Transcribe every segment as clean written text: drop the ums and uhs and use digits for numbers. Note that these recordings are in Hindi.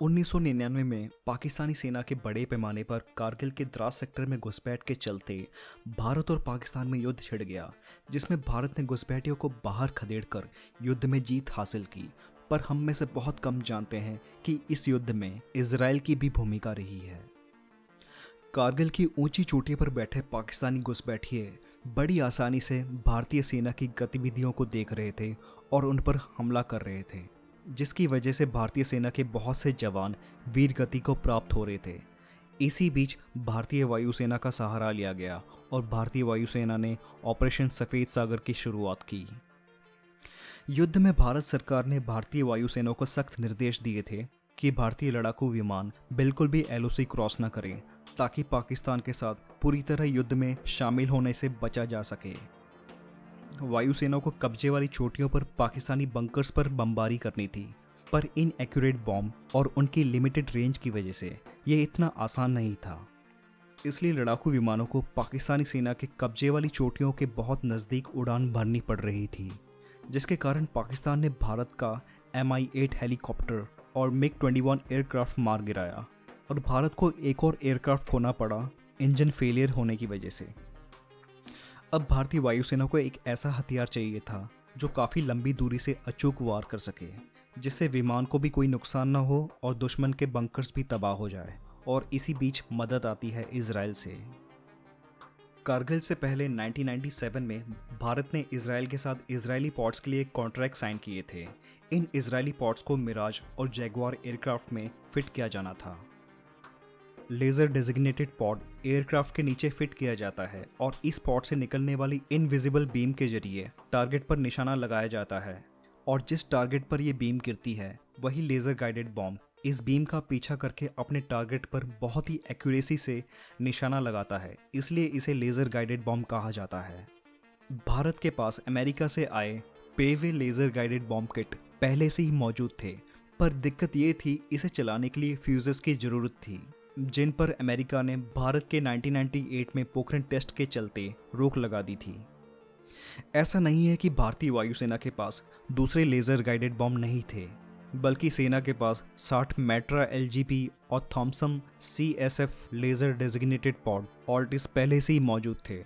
1999 में पाकिस्तानी सेना के बड़े पैमाने पर कारगिल के द्रास सेक्टर में घुसपैठ के चलते भारत और पाकिस्तान में युद्ध छिड़ गया, जिसमें भारत ने घुसपैठियों को बाहर खदेड़कर युद्ध में जीत हासिल की। पर हम में से बहुत कम जानते हैं कि इस युद्ध में इजराइल की भी भूमिका रही है। कारगिल की ऊंची चोटी पर बैठे पाकिस्तानी घुसपैठिए बड़ी आसानी से भारतीय सेना की गतिविधियों को देख रहे थे और उन पर हमला कर रहे थे, जिसकी वजह से भारतीय सेना के बहुत से जवान वीर गति को प्राप्त हो रहे थे। इसी बीच भारतीय वायुसेना का सहारा लिया गया और भारतीय वायुसेना ने ऑपरेशन सफ़ेद सागर की शुरुआत की। युद्ध में भारत सरकार ने भारतीय वायुसेना को सख्त निर्देश दिए थे कि भारतीय लड़ाकू विमान बिल्कुल भी एलओसी क्रॉस न करें, ताकि पाकिस्तान के साथ पूरी तरह युद्ध में शामिल होने से बचा जा सके। वायुसेना को कब्जे वाली चोटियों पर पाकिस्तानी बंकर्स पर बमबारी करनी थी, पर इनएक्यूरेट बॉम्ब और उनकी लिमिटेड रेंज की वजह से यह इतना आसान नहीं था। इसलिए लड़ाकू विमानों को पाकिस्तानी सेना के कब्जे वाली चोटियों के बहुत नज़दीक उड़ान भरनी पड़ रही थी, जिसके कारण पाकिस्तान ने भारत का Mi-8 हेलीकॉप्टर और MiG-21 एयरक्राफ्ट मार गिराया और भारत को एक और एयरक्राफ्ट खोना पड़ा इंजन फेलियर होने की वजह से। अब भारतीय वायुसेना को एक ऐसा हथियार चाहिए था जो काफ़ी लंबी दूरी से अचूक वार कर सके, जिससे विमान को भी कोई नुकसान न हो और दुश्मन के बंकर्स भी तबाह हो जाए। और इसी बीच मदद आती है इजराइल से। कारगिल से पहले 1997 में भारत ने इजराइल के साथ इजरायली पॉड्स के लिए कॉन्ट्रैक्ट साइन किए थे। इन इजरायली पॉड्स को मिराज और जैगुआर एयरक्राफ्ट में फिट किया जाना था। लेज़र डेजिग्नेटेड पॉड एयरक्राफ्ट के नीचे फिट किया जाता है और इस पॉड से निकलने वाली इनविजिबल बीम के जरिए टारगेट पर निशाना लगाया जाता है, और जिस टारगेट पर यह बीम गिरती है वही लेज़र गाइडेड बॉम्ब इस बीम का पीछा करके अपने टारगेट पर बहुत ही एक्यूरेसी से निशाना लगाता है, इसलिए इसे लेज़र गाइडेड बॉम्ब कहा जाता है। भारत के पास अमेरिका से आए पेवे लेज़र गाइडेड बॉम्ब किट पहले से ही मौजूद थे, पर दिक्कत ये थी इसे चलाने के लिए फ्यूजेस की ज़रूरत थी, जिन पर अमेरिका ने भारत के 1998 में पोखरण टेस्ट के चलते रोक लगा दी थी। ऐसा नहीं है कि भारतीय वायुसेना के पास दूसरे लेज़र गाइडेड बॉम्ब नहीं थे, बल्कि सेना के पास 60 मैट्रा एलजीपी और Thomson CSF laser designated pod ऑल्टिस पहले से ही मौजूद थे,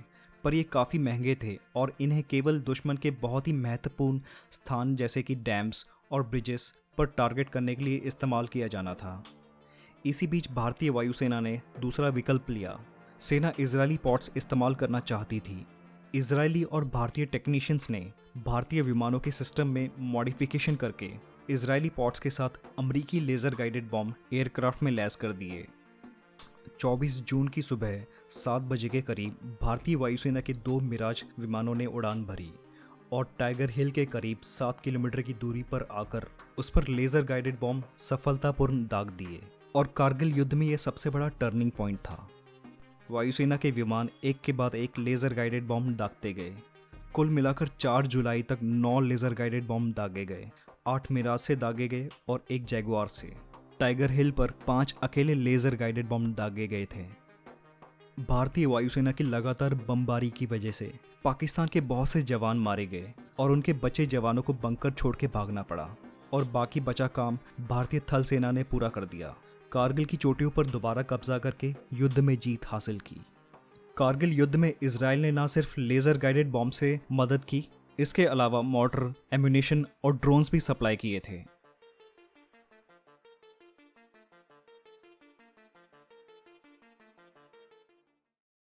पर ये काफ़ी महंगे थे और इन्हें केवल दुश्मन के बहुत ही महत्वपूर्ण स्थान जैसे कि डैम्स और ब्रिजेस पर टारगेट करने के लिए इस्तेमाल किया जाना था। इसी बीच भारतीय वायुसेना ने दूसरा विकल्प लिया। सेना इजरायली पॉड्स इस्तेमाल करना चाहती थी। इजरायली और भारतीय टेक्नीशियंस ने भारतीय विमानों के सिस्टम में मॉडिफिकेशन करके इजरायली पॉड्स के साथ अमरीकी लेज़र गाइडेड बॉम्ब एयरक्राफ्ट में लैस कर दिए। 24 जून की सुबह 7 बजे के करीब भारतीय वायुसेना के 2 मिराज विमानों ने उड़ान भरी और टाइगर हिल के करीब 7 किलोमीटर की दूरी पर आकर उस पर लेज़र गाइडेड बॉम्ब सफलतापूर्ण दाग दिए। और कारगिल युद्ध में यह सबसे बड़ा टर्निंग पॉइंट था। वायुसेना के विमान एक के बाद एक लेज़र गाइडेड बॉम्ब दागते गए। कुल मिलाकर 4 जुलाई तक 9 लेज़र गाइडेड बॉम्ब दागे गए, 8 मिराज से दागे गए और 1 जैगुआर से। टाइगर हिल पर 5 अकेले लेज़र गाइडेड बॉम्ब दागे गए थे। भारतीय वायुसेना की लगातार बमबारी की वजह से पाकिस्तान के बहुत से जवान मारे गए और उनके बचे जवानों को बंकर छोड़ के भागना पड़ा, और बाकी बचा काम भारतीय थल सेना ने पूरा कर दिया। कारगिल की चोटियों पर दोबारा कब्जा करके युद्ध में जीत हासिल की। कारगिल युद्ध में इजराइल ने न सिर्फ लेज़र गाइडेड बॉम्ब से मदद की, इसके अलावा मोर्टर, एम्यूनेशन और ड्रोन्स भी सप्लाई किए थे।